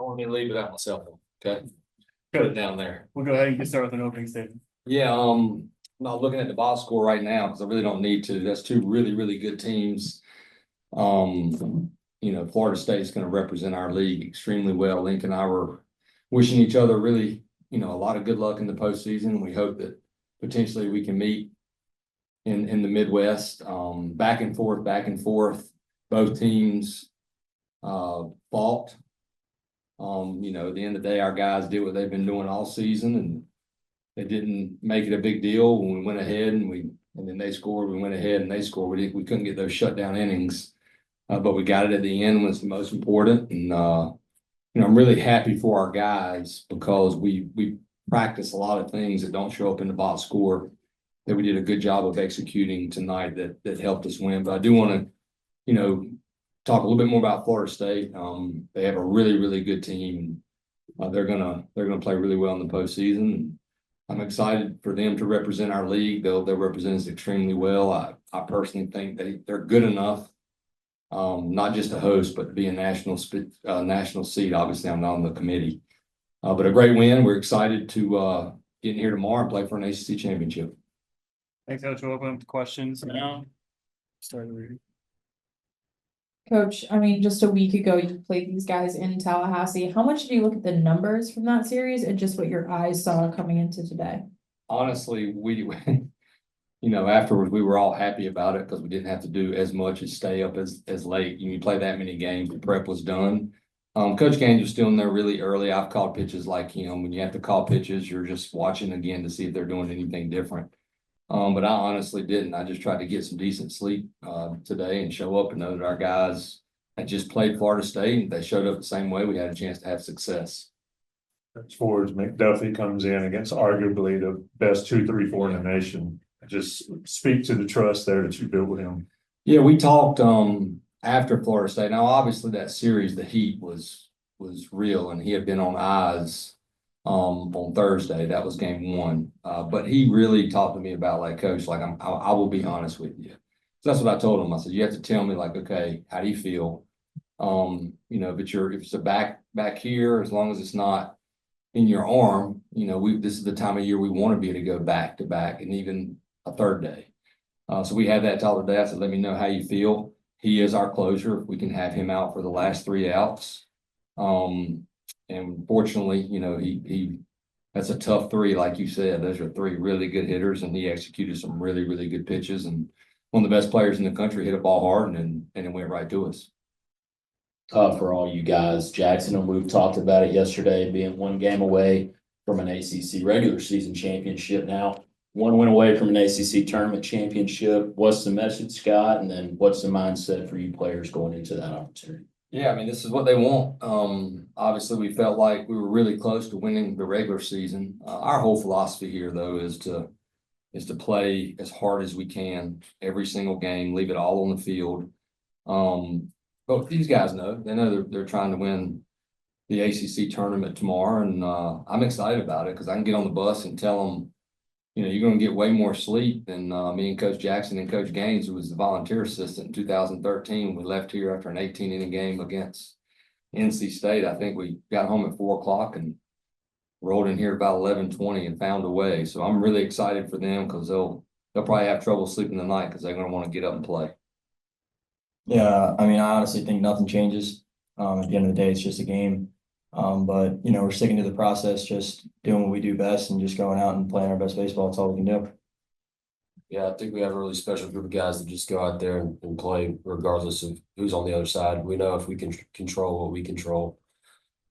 Let me leave it out myself. Okay. Put it down there. We'll go ahead and get started with an opening statement. Yeah, I'm not looking at the box score right now because I really don't need to. That's two really, really good teams. Florida State is going to represent our league extremely well. Lincoln and I were wishing each other really, a lot of good luck in the postseason. We hope that potentially we can meet in the Midwest. Back and forth. Both teams fought. At the end of the day, our guys did what they've been doing all season, and they didn't make it a big deal when we went ahead and then they scored. We went ahead and they scored. We couldn't get those shutdown innings, but we got it at the end when it's the most important. And I'm really happy for our guys because we practice a lot of things that don't show up in the box score that we did a good job of executing tonight that helped us win. But I do want to, talk a little bit more about Florida State. They have a really, really good team. They're gonna play really well in the postseason. I'm excited for them to represent our league. They'll represent us extremely well. I personally think they're good enough, not just to host, but to be a national seed. Obviously, I'm not on the committee, but a great win. We're excited to get in here tomorrow and play for an ACC championship. Thanks, Coach. We'll open up the questions now. Start reading. Coach, just a week ago, you played these guys in Tallahassee. How much did you look at the numbers from that series and just what your eyes saw coming into today? Honestly, afterwards, we were all happy about it because we didn't have to do as much as stay up as late. You play that many games, the prep was done. Coach Gaines was still in there really early. I've called pitches like him. When you have to call pitches, you're just watching again to see if they're doing anything different. But I honestly didn't. I just tried to get some decent sleep today and show up and know that our guys had just played Florida State and they showed up the same way. We had a chance to have success. As far as McDuffie comes in against arguably the best 2, 3, 4 in the nation, just speak to the trust there that you built with him. Yeah, we talked after Florida State. Now, obviously, that series, the heat was real, and he had been on eyes on Thursday. That was game 1. But he really talked to me about Coach, I will be honest with you. So that's what I told him. I said, you have to tell me okay, how do you feel? If it's a back here, as long as it's not in your arm, this is the time of year we want to be able to go back to back and even a third day. So we had that talk today. I said, let me know how you feel. He is our closer. If we can have him out for the last 3 outs. And fortunately, he that's a tough 3, like you said. Those are 3 really good hitters, and he executed some really, really good pitches. And one of the best players in the country hit a ball hard and it went right to us. Tough for all you guys. Jackson and Luke talked about it yesterday, being 1 game away from an ACC regular season championship now. 1 win away from an ACC tournament championship. What's the message, Scott? And then what's the mindset for you players going into that opportunity? Yeah, this is what they want. Obviously, we felt like we were really close to winning the regular season. Our whole philosophy here, though, is to play as hard as we can every single game, leave it all on the field. But these guys know. They know they're trying to win the ACC tournament tomorrow, and I'm excited about it because I can get on the bus and tell them, you're going to get way more sleep than me and Coach Jackson and Coach Gaines, who was the volunteer assistant in 2013. We left here after an 18-inning game against NC State. I think we got home at 4 o'clock and rolled in here about 11:20 and found a way. So I'm really excited for them because they'll probably have trouble sleeping tonight because they're going to want to get up and play. Yeah, I honestly think nothing changes. At the end of the day, it's just a game. But we're sticking to the process, just doing what we do best and just going out and playing our best baseball. That's all we can do. Yeah, I think we have a really special group of guys that just go out there and play regardless of who's on the other side. We know if we can control what we control,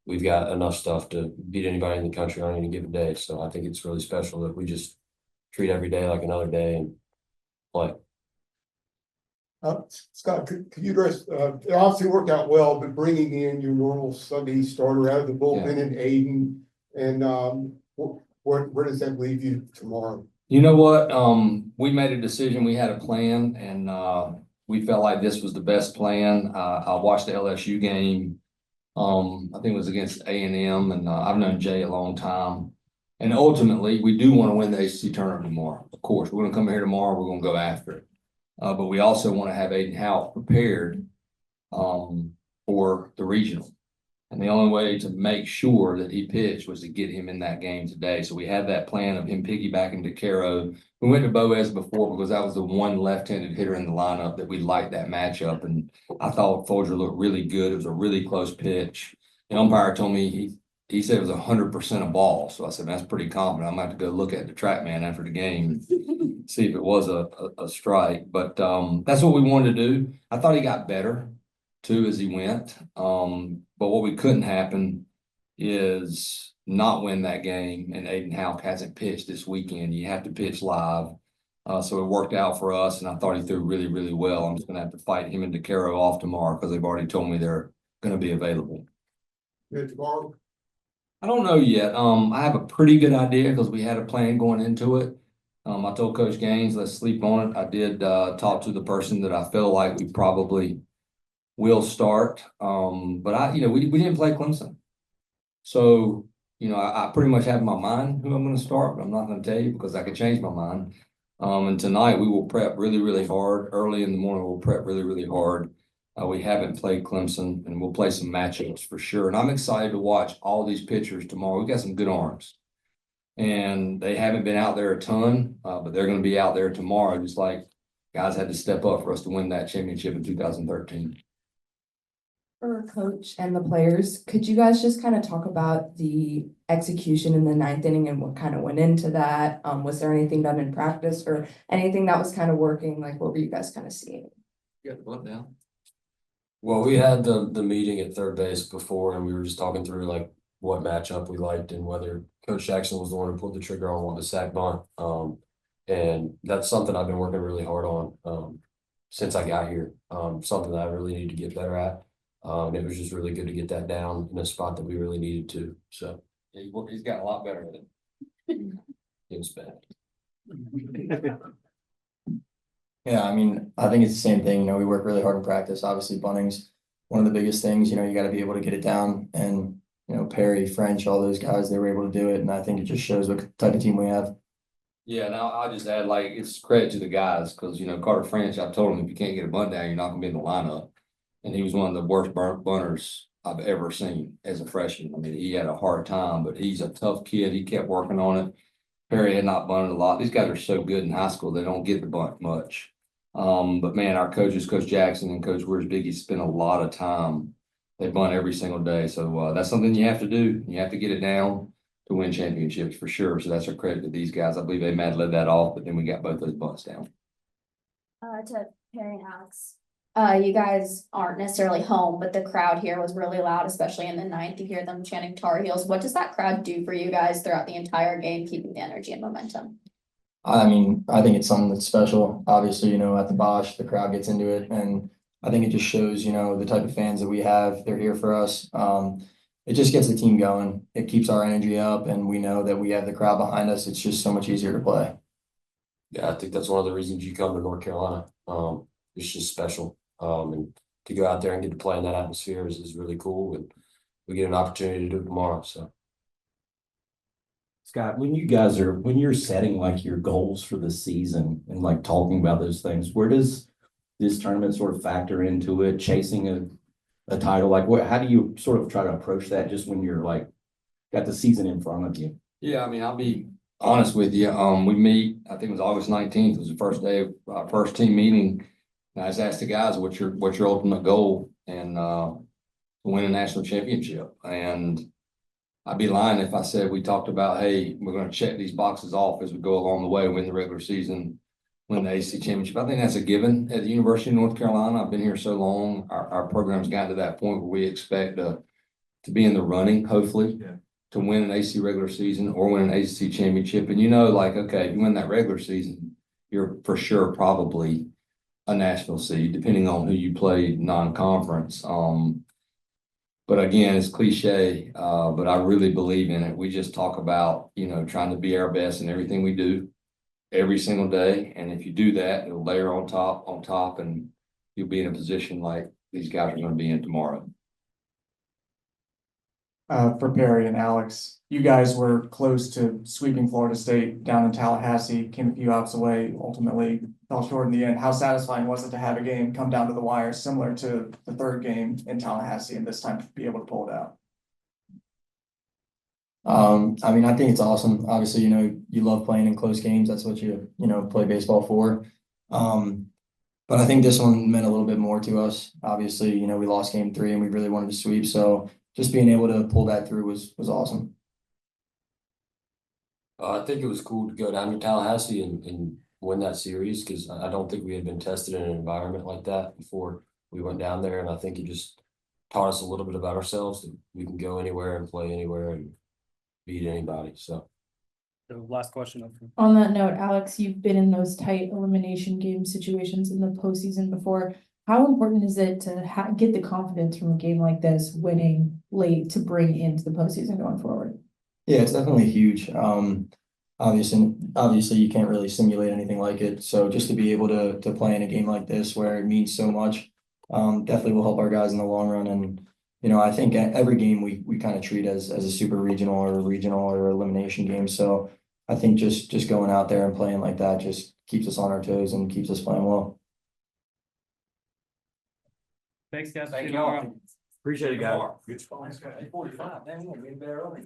we've got enough stuff to beat anybody in the country on any given day. So I think it's really special that we just treat every day like another day and play. Scott, could you address, it obviously worked out well, but bringing in your normal Sunday starter out of the bullpen and Aiden, and where does that leave you tomorrow? You know what? We made a decision. We had a plan, and we felt like this was the best plan. I watched the LSU game. I think it was against A&M, and I've known Jay a long time. And ultimately, we do want to win the ACC tournament tomorrow. Of course, we're going to come here tomorrow. We're going to go after it. But we also want to have Aiden Houck prepared for the regional. And the only way to make sure that he pitched was to get him in that game today. So we had that plan of him piggybacking to Caro. We went to Boaz before because that was the one left-handed hitter in the lineup that we liked that matchup. And I thought Folger looked really good. It was a really close pitch. The umpire told me he said it was 100% a ball. So I said, that's pretty confident. I'm gonna have to go look at the track man after the game, see if it was a strike. But that's what we wanted to do. I thought he got better too as he went. But what we couldn't happen is not win that game, and Aiden Houck hasn't pitched this weekend. You have to pitch live. So it worked out for us, and I thought he threw really, really well. I'm just gonna have to fight him and DeCaro off tomorrow because they've already told me they're gonna be available. Good tomorrow. I don't know yet. I have a pretty good idea because we had a plan going into it. I told Coach Gaines, let's sleep on it. I did talk to the person that I feel like we probably will start. But we didn't play Clemson. So, I pretty much have in my mind who I'm going to start, but I'm not going to tell you because I could change my mind. And tonight we will prep really, really hard. Early in the morning, we'll prep really, really hard. We haven't played Clemson, and we'll play some matchups for sure. And I'm excited to watch all these pitchers tomorrow. We got some good arms, and they haven't been out there a ton, but they're going to be out there tomorrow, just like guys had to step up for us to win that championship in 2013. For coach and the players, could you guys just kind of talk about the execution in the ninth inning and what kind of went into that? Was there anything done in practice or anything that was kind of working? Like, what were you guys kind of seeing? You got the button down. Well, we had the meeting at third base before, and we were just talking through like what matchup we liked and whether Coach Jackson was the one who pulled the trigger on wanting to sack bunt. And that's something I've been working really hard on since I got here. Something that I really need to get better at. It was just really good to get that down in a spot that we really needed to. So He's gotten a lot better at it. it was bad. Yeah, I mean, I think it's the same thing. We work really hard in practice. Obviously, bunting's one of the biggest things. You got to be able to get it down. And, Perry, French, all those guys, they were able to do it. And I think it just shows what type of team we have. Yeah, now I'll just add, it's credit to the guys because, Carter French, I told him if you can't get a bunt down, you're not going to be in the lineup. And he was one of the worst bunters I've ever seen as a freshman. I mean, he had a hard time, but he's a tough kid. He kept working on it. Perry had not bunted a lot. These guys are so good in high school, they don't get the bunt much. But man, our coaches, Coach Jackson and Coach Biggie, spend a lot of time. They bunt every single day. So that's something you have to do. You have to get it down to win championships for sure. So that's a credit to these guys. I believe Ahmad led that off, but then we got both those bunts down. To Perry and Alex. You guys aren't necessarily home, but the crowd here was really loud, especially in the ninth. You hear them chanting Tar Heels. What does that crowd do for you guys throughout the entire game, keeping the energy and momentum? I mean, I think it's something that's special. Obviously, at the Bosch, the crowd gets into it. And I think it just shows, the type of fans that we have. They're here for us. It just gets the team going. It keeps our energy up. And we know that we have the crowd behind us. It's just so much easier to play. Yeah, I think that's one of the reasons you come to North Carolina. It's just special. And to go out there and get to play in that atmosphere is really cool. And we get an opportunity to do it tomorrow. So. Scott, when you're setting your goals for the season and talking about those things, where does this tournament sort of factor into it, chasing a title? How do you sort of try to approach that just when you're got the season in front of you? Yeah, I mean, I'll be honest with you. We meet, I think it was August 19th, was the first day of our first team meeting. And I just asked the guys, what's your ultimate goal? And to win a national championship. And I'd be lying if I said we talked about, hey, we're going to check these boxes off as we go along the way, win the regular season, win the ACC championship. I think that's a given at the University of North Carolina. I've been here so long. Our program's gotten to that point where we expect to be in the running, hopefully, to win an ACC regular season or win an ACC championship. And okay, if you win that regular season, you're for sure probably a national seed, depending on who you play non-conference. But again, it's cliche, but I really believe in it. We just talk about, trying to be our best in everything we do every single day. And if you do that, it'll layer on top, and you'll be in a position like these guys are going to be in tomorrow. for Perry and Alex. You guys were close to sweeping Florida State down in Tallahassee, came a few outs away, ultimately fell short in the end. How satisfying was it to have a game come down to the wire, similar to the third game in Tallahassee, and this time to be able to pull it out? I mean, I think it's awesome. Obviously, you love playing in close games. That's what you play baseball for. But I think this one meant a little bit more to us. Obviously, we lost game 3 and we really wanted to sweep. So just being able to pull that through was awesome. I think it was cool to go down to Tallahassee and win that series because I don't think we had been tested in an environment like that before we went down there. And I think it just taught us a little bit about ourselves that we can go anywhere and play anywhere and beat anybody. So The last question. Up front. On that note, Alex, you've been in those tight elimination game situations in the postseason before. How important is it to get the confidence from a game like this, winning late, to bring into the postseason going forward? Yeah, it's definitely huge. Obviously you can't really simulate anything like it. So just to be able to play in a game like this where it means so much, definitely will help our guys in the long run. And I think every game we kind of treat as a super regional or elimination game. So I think just going out there and playing like that just keeps us on our toes and keeps us playing well. Thanks, guys. Thank See you all. tomorrow. Appreciate it, guys. Good spot. 45, man, we're getting better early.